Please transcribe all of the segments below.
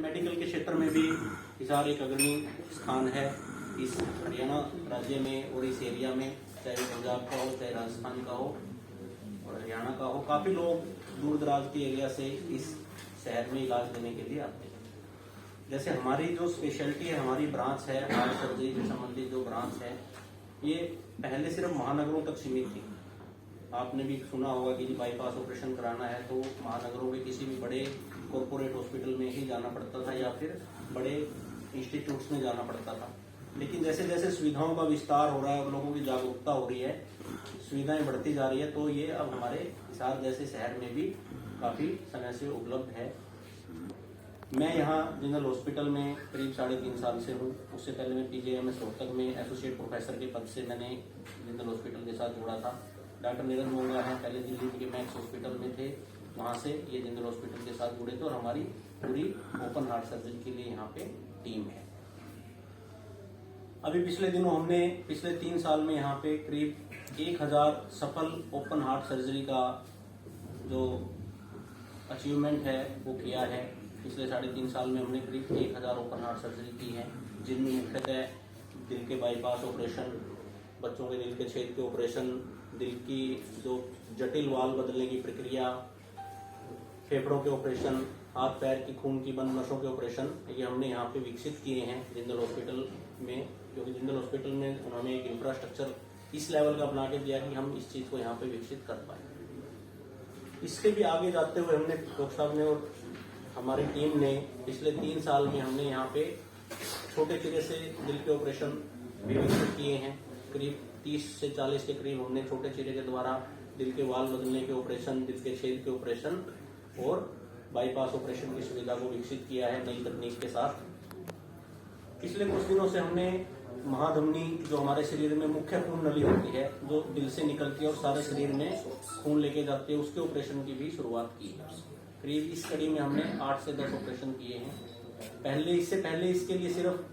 Medical के क्षेत्र में भी हिसार एक अग्रणी स्थान है इस हरियाणा राज्य में और इस एरिया में, चाहे पंजाब का हो, चाहे राजस्थान का हो और हरियाणा का हो। काफी लोग दूर दराज के एरिया से इस शहर में इलाज लेने के लिए आते हैं। जैसे हमारी जो स्पेशलिटी है, हमारी ब्रांच है, हार्ट सर्जरी से संबंधित जो ब्रांच है, ये पहले सिर्फ महानगरों तक सीमित थी। आपने भी सुना होगा कि बाईपास ऑपरेशन कराना है तो महानगरों के किसी भी बड़े कॉर्पोरेट हॉस्पिटल में ही जाना पड़ता था या फिर बड़े इंस्टीट्यूट्स में जाना पड़ता था। लेकिन जैसे जैसे सुविधाओं का विस्तार हो रहा है और लोगों की जागरूकता हो रही है, सुविधाएं बढ़ती जा रही है, तो ये अब हमारे हिसार जैसे शहर में भी काफी समय से उपलब्ध है। मैं यहाँ जनरल हॉस्पिटल में करीब 3.5 साल से हूँ। उससे पहले मैं PGIMS रोहतक में एसोसिएट प्रोफेसर के पद से मैंने जनरल हॉस्पिटल के साथ जुड़ा था। डॉक्टर नीरज मोंगा है, पहले दिल्ली के मैक्स हॉस्पिटल में थे, वहाँ से ये जनरल हॉस्पिटल के साथ जुड़े थे और हमारी पूरी ओपन हार्ट सर्जरी के लिए यहाँ पे टीम है। अभी पिछले दिनों हमने पिछले 3 साल में यहाँ पे करीब 1000 सफल ओपन हार्ट सर्जरी का जो अचीवमेंट है वो किया है। पिछले 3.5 साल में हमने करीब 1000 ओपन हार्ट सर्जरी की है, जिनमें मुख्यतः दिल के बाईपास ऑपरेशन, बच्चों के दिल के छेद के ऑपरेशन, दिल की जो जटिल वाल्व बदलने की प्रक्रिया, फेफड़ों के ऑपरेशन, हाथ पैर की खून की बंद नसों के ऑपरेशन, ये हमने यहाँ पे विकसित किए हैं जनरल हॉस्पिटल में। क्योंकि जनरल हॉस्पिटल में उन्होंने एक इंफ्रास्ट्रक्चर इस लेवल का बना के दिया कि हम इस चीज को यहाँ पे विकसित कर पाए। इससे भी आगे जाते हुए हमने डॉक्टर साहब ने और हमारी टीम ने पिछले 3 साल में हमने यहाँ पे छोटे सिरे से दिल के ऑपरेशन भी विकसित किए हैं। करीब 30 से 40 के करीब हमने छोटे सिरे के द्वारा दिल के वाल्व बदलने के ऑपरेशन, दिल के छेद के ऑपरेशन और बाईपास ऑपरेशन की सुविधा को विकसित किया है नई तकनीक के साथ। पिछले कुछ दिनों से हमने महाधमनी, जो हमारे शरीर में मुख्य खून नली होती है, जो दिल से निकलती है और सारे शरीर में खून लेके जाती है, उसके ऑपरेशन की भी शुरुआत की है। करीब इस कड़ी में हमने 8 से 10 ऑपरेशन किए हैं। इससे पहले इसके लिए सिर्फ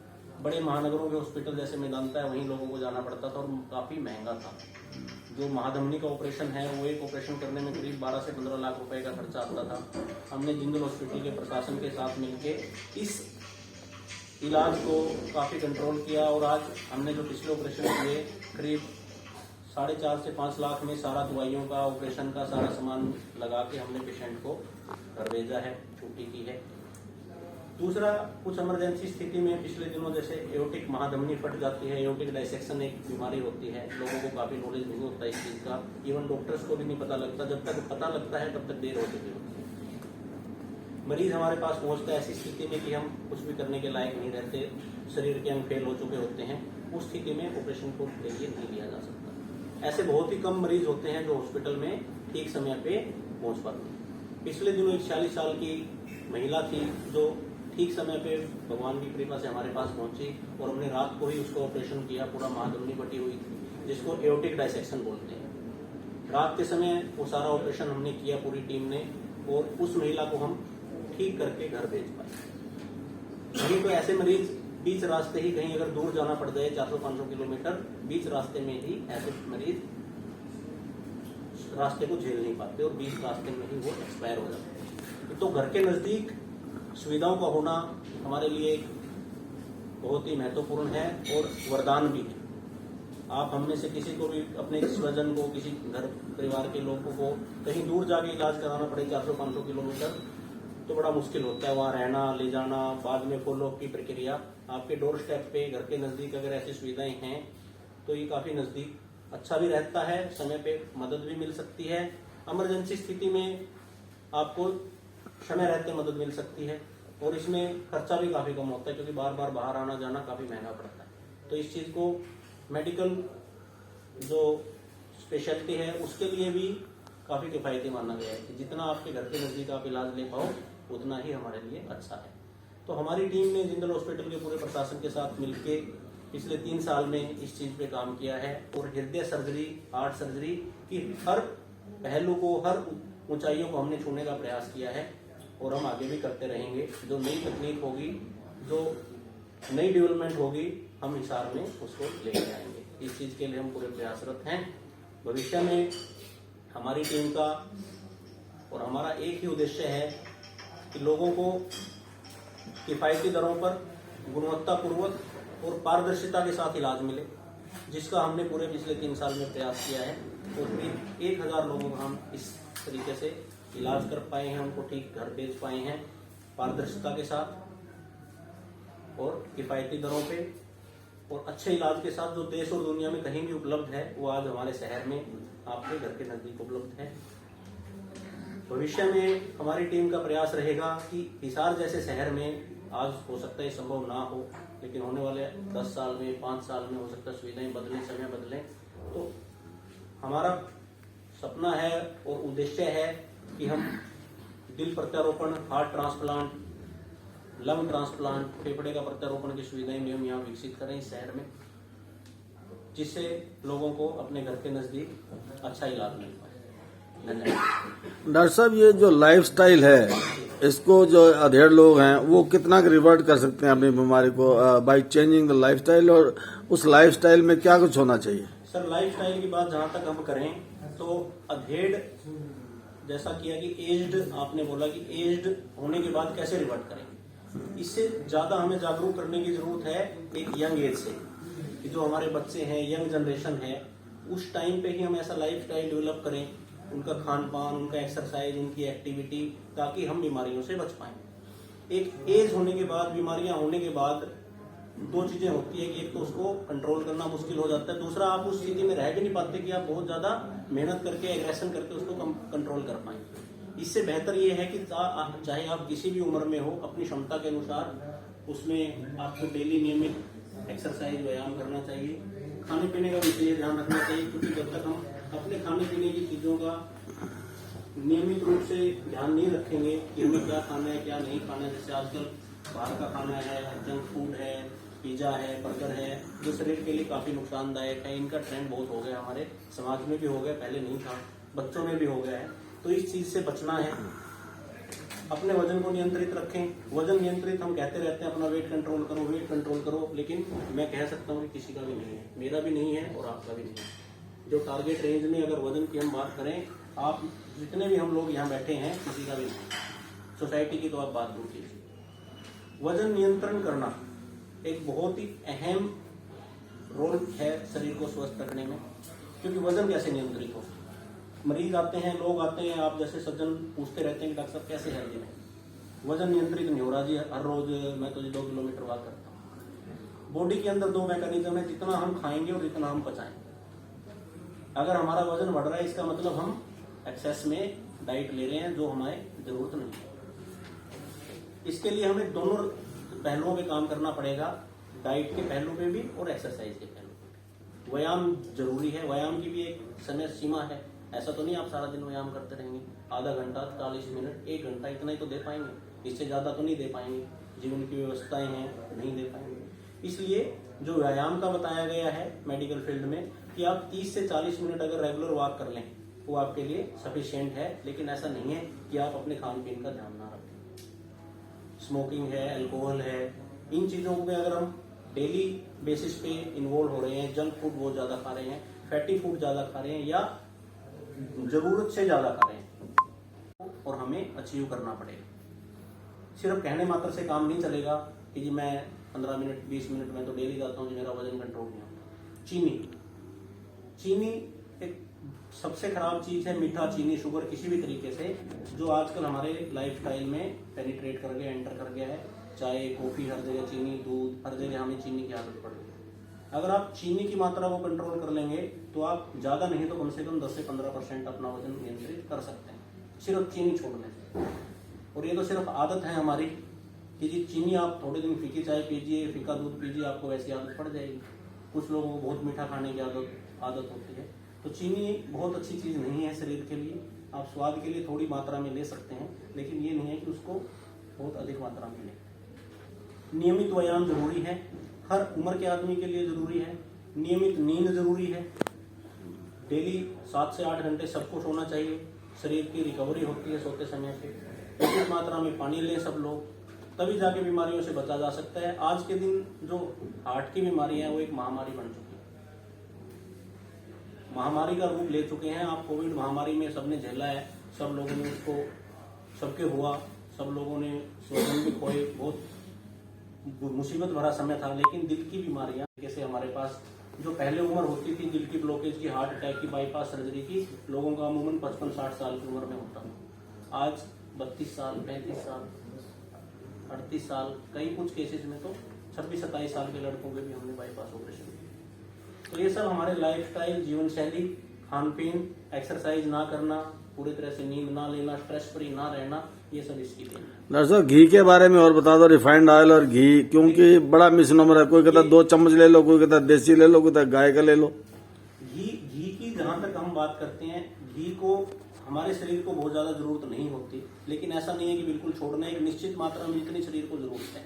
बड़े महानगरों के हॉस्पिटल जैसे मैदानता है, वहीं लोगों को जाना पड़ता था और काफी महंगा था। जो महाधमनी का ऑपरेशन है वो एक ऑपरेशन करने में करीब 12 से 15 लाख रुपए का खर्चा आता था। हमने जनरल हॉस्पिटल के प्रशासन के साथ मिलकर इस इलाज को काफी कंट्रोल किया और आज हमने जो पिछले ऑपरेशन किए करीब 4.5 से 5 लाख में सारा दवाइयों का, ऑपरेशन का सारा सामान लगा के हमने पेशेंट को घर भेजा है, छुट्टी की है। दूसरा, कुछ इमरजेंसी स्थिति में पिछले दिनों जैसे एओर्टिक महाधमनी फट जाती है, एओर्टिक डायसेक्शन एक बीमारी होती है, लोगों को काफी नॉलेज नहीं होता इस चीज का, इवन डॉक्टर्स को भी नहीं पता लगता। जब तक पता लगता है तब तक देर हो चुकी होती है। मरीज हमारे पास पहुंचता है ऐसी स्थिति में कि हम कुछ भी करने के लायक नहीं रहते, शरीर के अंग फेल हो चुके होते हैं, उस स्थिति में ऑपरेशन को देखिए नहीं लिया जा सकता। ऐसे बहुत ही कम मरीज होते हैं जो हॉस्पिटल में ठीक समय पे पहुंच पाते हैं। पिछले दिनों एक 40 साल की महिला थी जो ठीक समय पे भगवान की कृपा से हमारे पास पहुंची और हमने रात को ही उसको ऑपरेशन किया। पूरा महाधमनी फटी हुई थी, जिसको एओर्टिक डायसेक्शन बोलते हैं। रात के समय वो सारा ऑपरेशन हमने किया पूरी टीम ने और उस महिला को हम ठीक करके घर भेज पाए। नहीं तो ऐसे मरीज बीच रास्ते ही कहीं अगर दूर जाना पड़ जाए 400-500 किलोमीटर, बीच रास्ते में ही ऐसे मरीज रास्ते को झेल नहीं पाते और बीच रास्ते में ही वो एक्सपायर हो जाते हैं। तो घर के नजदीक सुविधाओं का होना हमारे लिए बहुत ही महत्वपूर्ण है और वरदान भी है। आप हमने से किसी को भी, अपने स्वजन को, किसी घर परिवार के लोगों को कहीं दूर जाके इलाज कराना पड़े 400-500 किलोमीटर, तो बड़ा मुश्किल होता है। वहाँ रहना, ले जाना, बाद में फॉलोअप की प्रक्रिया। आपके डोर स्टेप पे, घर के नजदीक अगर ऐसी सुविधाएं हैं तो ये काफी नजदीक अच्छा भी रहता है, समय पे मदद भी मिल सकती है। इमरजेंसी स्थिति में आपको समय रहते मदद मिल सकती है और इसमें खर्चा भी काफी कम होता है, क्योंकि बार बार बाहर आना जाना काफी महंगा पड़ता है। तो इस चीज को मेडिकल जो स्पेशलिटी है उसके लिए भी काफी किफायती माना गया है कि जितना आपके घर के नजदीक आप इलाज ले पाओ उतना ही हमारे लिए अच्छा है। तो हमारी टीम ने जनरल हॉस्पिटल के पूरे प्रशासन के साथ मिलकर पिछले 3 साल में इस चीज पे काम किया है और हृदय सर्जरी, हार्ट सर्जरी की हर पहलू को, हर ऊंचाइयों को हमने छूने का प्रयास किया है और हम आगे भी करते रहेंगे। जो नई तकनीक होगी, जो नई डेवलपमेंट होगी, हम हिसार में उसको लेके आएंगे। इस चीज के लिए हम पूरे प्रयासरत हैं। भविष्य में हमारी टीम का और हमारा एक ही उद्देश्य है कि लोगों को किफ़ायती दरों पर गुणवत्तापूर्वक और पारदर्शिता के साथ इलाज मिले, जिसका हमने पूरे पिछले 3 साल में प्रयास किया है। और करीब 1000 लोगों का हम इस तरीके से इलाज कर पाए हैं, उनको ठीक घर भेज पाए हैं पारदर्शिता के साथ और किफ़ायती दरों पे और अच्छे इलाज के साथ, जो देश और दुनिया में कहीं भी उपलब्ध है वो आज हमारे शहर में आपके घर के नज़दीक उपलब्ध है। भविष्य में हमारी टीम का प्रयास रहेगा कि हिसार जैसे शहर में, आज हो सकता है संभव ना हो, लेकिन होने वाले 10 साल में, 5 साल में हो सकता है सुविधाएं बदलें, समय बदलें, तो हमारा सपना है और उद्देश्य है कि हम दिल प्रत्यारोपण, हार्ट ट्रांसप्लांट, लंग ट्रांसप्लांट, फेफड़े का प्रत्यारोपण की सुविधाएं भी हम यहाँ विकसित करें इस शहर में, जिससे लोगों को अपने घर के नजदीक अच्छा इलाज मिल पाए। धन्यवाद। डॉक्टर साहब, ये जो लाइफस्टाइल है, इसको जो अधेड़ लोग हैं वो कितना रिवर्ट कर सकते हैं अपनी बीमारी को बाय चेंजिंग द लाइफस्टाइल, और उस लाइफस्टाइल में क्या कुछ होना चाहिए? सर, लाइफस्टाइल की बात जहाँ तक हम करें तो अधेड़, जैसा किया कि एज्ड, आपने बोला कि एज्ड होने के बाद कैसे रिवर्ट करें, इससे ज्यादा हमें जागरूक करने की जरूरत है एक यंग एज से, कि जो हमारे बच्चे हैं, यंग जनरेशन है, उस टाइम पे ही हम ऐसा लाइफस्टाइल डेवलप करें, उनका खान पान, उनका एक्सरसाइज, उनकी एक्टिविटी, ताकि हम बीमारियों से बच पाएं। एक एज होने के बाद, बीमारियां होने के बाद 2 चीजें होती है कि एक तो उसको कंट्रोल करना मुश्किल हो जाता है, दूसरा आप उस स्थिति में रह भी नहीं पाते कि आप बहुत ज्यादा मेहनत करके, एग्रेशन करके उसको कंट्रोल कर पाएं। इससे बेहतर ये है कि चाहे आप किसी भी उम्र में हो, अपनी क्षमता के अनुसार उसमें आपको डेली नियमित एक्सरसाइज, व्यायाम करना चाहिए। खाने पीने का विशेष ध्यान रखना चाहिए, क्योंकि जब तक हम अपने खाने पीने की चीजों का नियमित रूप से ध्यान नहीं रखेंगे कि हमें क्या खाना है, क्या नहीं खाना है, जैसे आजकल बाहर का खाना है, जंक फूड है, पिज्जा है, बर्गर है, जो शरीर के लिए काफी नुकसानदायक है, इनका ट्रेंड बहुत हो गया, हमारे समाज में भी हो गया, पहले नहीं था, बच्चों में भी हो गया है। तो इस चीज से बचना है। अपने वजन को नियंत्रित रखें। वजन नियंत्रित हम कहते रहते हैं, अपना वेट कंट्रोल करो, वेट कंट्रोल करो, लेकिन मैं कह सकता हूँ कि किसी का भी नहीं है, मेरा भी नहीं है और आपका भी नहीं है। जो टारगेट रेंज में अगर वजन की हम बात करें, आप जितने भी हम लोग यहाँ बैठे हैं, किसी का भी नहीं। सोसाइटी की तो आप बात दूर कीजिए। वजन नियंत्रण करना एक बहुत ही अहम रोल है शरीर को स्वस्थ रखने में, क्योंकि वजन कैसे नियंत्रित हो। मरीज आते हैं, लोग आते हैं, आप जैसे सज्जन पूछते रहते हैं कि डॉक्टर साहब कैसे है दिन, वजन नियंत्रित नहीं हो रहा जी, हर रोज मैं तो 2 किलोमीटर वॉक करता हूँ। बॉडी के अंदर 2 मैकेनिज्म है, जितना हम खाएंगे और जितना हम पचाएंगे। अगर हमारा वजन बढ़ रहा है, इसका मतलब हम एक्सेस में डाइट ले रहे हैं जो हमारे जरूरत नहीं है। इसके लिए हमें दोनों पहलुओं पे काम करना पड़ेगा, डाइट के पहलू पे भी और एक्सरसाइज के पहलू पे। व्यायाम जरूरी है, व्यायाम की भी एक समय सीमा है। ऐसा तो नहीं आप सारा दिन व्यायाम करते रहेंगे, आधा घंटा, 40 मिनट, 1 घंटा, इतना ही तो दे पाएंगे, इससे ज्यादा तो नहीं दे पाएंगे, जीवन की व्यवस्थाएं हैं, नहीं दे पाएंगे। इसलिए जो व्यायाम का बताया गया है मेडिकल फील्ड में कि आप 30 से 40 मिनट अगर रेगुलर वॉक कर लें, वो आपके लिए सफिशिएंट है। लेकिन ऐसा नहीं है कि आप अपने खान पीन का ध्यान ना रखें। स्मोकिंग है, अल्कोहल है, इन चीजों में अगर हम डेली बेसिस पे इन्वॉल्व हो रहे हैं, जंक फूड बहुत ज्यादा खा रहे हैं, फैटी फूड ज्यादा खा रहे हैं, या जरूरत से ज्यादा खा रहे हैं, और हमें अचीव करना पड़ेगा। सिर्फ कहने मात्र से काम नहीं चलेगा कि जी मैं 15 मिनट 20 मिनट में तो डेली जाता हूँ, मेरा वजन कंट्रोल नहीं होता। चीनी एक सबसे खराब चीज है, मीठा, चीनी, शुगर किसी भी तरीके से, जो आजकल हमारे लाइफस्टाइल में पेनिट्रेट कर गया, एंटर कर गया है। चाय, कॉफी, हर जगह चीनी, दूध, हर जगह हमें चीनी की आदत पड़ गई है। अगर आप चीनी की मात्रा को कंट्रोल कर लेंगे तो आप ज्यादा नहीं तो कम से कम 10 से 15% अपना वजन नियंत्रित कर सकते हैं, सिर्फ चीनी छोड़ने से। और ये तो सिर्फ आदत है हमारी कि जी चीनी आप थोड़े दिन फीकी चाय पीजिए, फीका दूध पीजिए, आपको वैसी आदत पड़ जाएगी। कुछ लोगों को बहुत मीठा खाने की आदत होती है। तो चीनी बहुत अच्छी चीज नहीं है शरीर के लिए। आप स्वाद के लिए थोड़ी मात्रा में ले सकते हैं, लेकिन ये नहीं है कि उसको बहुत अधिक मात्रा में लें। नियमित व्यायाम जरूरी है, हर उम्र के आदमी के लिए जरूरी है। नियमित नींद जरूरी है, डेली 7 से 8 घंटे सबको सोना चाहिए। शरीर की रिकवरी होती है सोते समय पे। उचित मात्रा में पानी लें सब लोग, तभी जाके बीमारियों से बचा जा सकता है। आज के दिन जो हार्ट की बीमारी है वो एक महामारी बन चुकी है, महामारी का रूप ले चुके हैं। आप कोविड महामारी में सबने झेला है, सब लोगों ने उसको, सबके हुआ, सब लोगों ने स्वजन भी खोए, बहुत मुसीबत भरा समय था, लेकिन दिल की बीमारियां जैसे हमारे पास जो पहले उम्र होती थी दिल की ब्लॉकेज की, हार्ट अटैक की, बाईपास सर्जरी की, लोगों का अमूमन 55-60 साल की उम्र में होता था। आज 32 साल, 35 साल, 38 साल, कई कुछ केसेस में तो 26-27 साल के लड़कों के भी हमने बाईपास ऑपरेशन किए। तो ये सब हमारे लाइफस्टाइल, जीवन शैली, खान पीन, एक्सरसाइज ना करना, पूरी तरह से नींद ना लेना, स्ट्रेस फ्री ना रहना, ये सब इसकी देन है। डॉक्टर साहब घी के बारे में और बता दो, रिफाइंड ऑयल और घी, क्योंकि बड़ा मिसनोमर है। कोई कहता 2 चम्मच ले लो, कोई कहता देसी ले लो, कोई कहता गाय का ले लो। घी की जहां तक हम बात करते हैं, घी को हमारे शरीर को बहुत ज्यादा जरूरत नहीं होती, लेकिन ऐसा नहीं है कि बिल्कुल छोड़ना है। एक निश्चित मात्रा में जितनी शरीर को जरूरत है,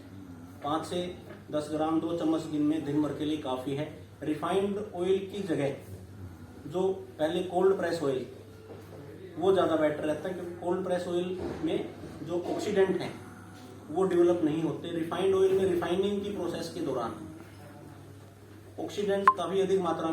5 से 10 ग्राम 2 चम्मच दिन में, दिन भर के लिए काफी है। रिफाइंड ऑयल की जगह जो पहले कोल्ड प्रेस ऑयल, वो ज्यादा बेटर रहता है, क्योंकि कोल्ड प्रेस ऑयल में जो ऑक्सीडेंट हैं वो डेवलप नहीं होते। रिफाइंड ऑयल में रिफाइनिंग की प्रोसेस के दौरान ऑक्सीडेंट काफी अधिक मात्रा में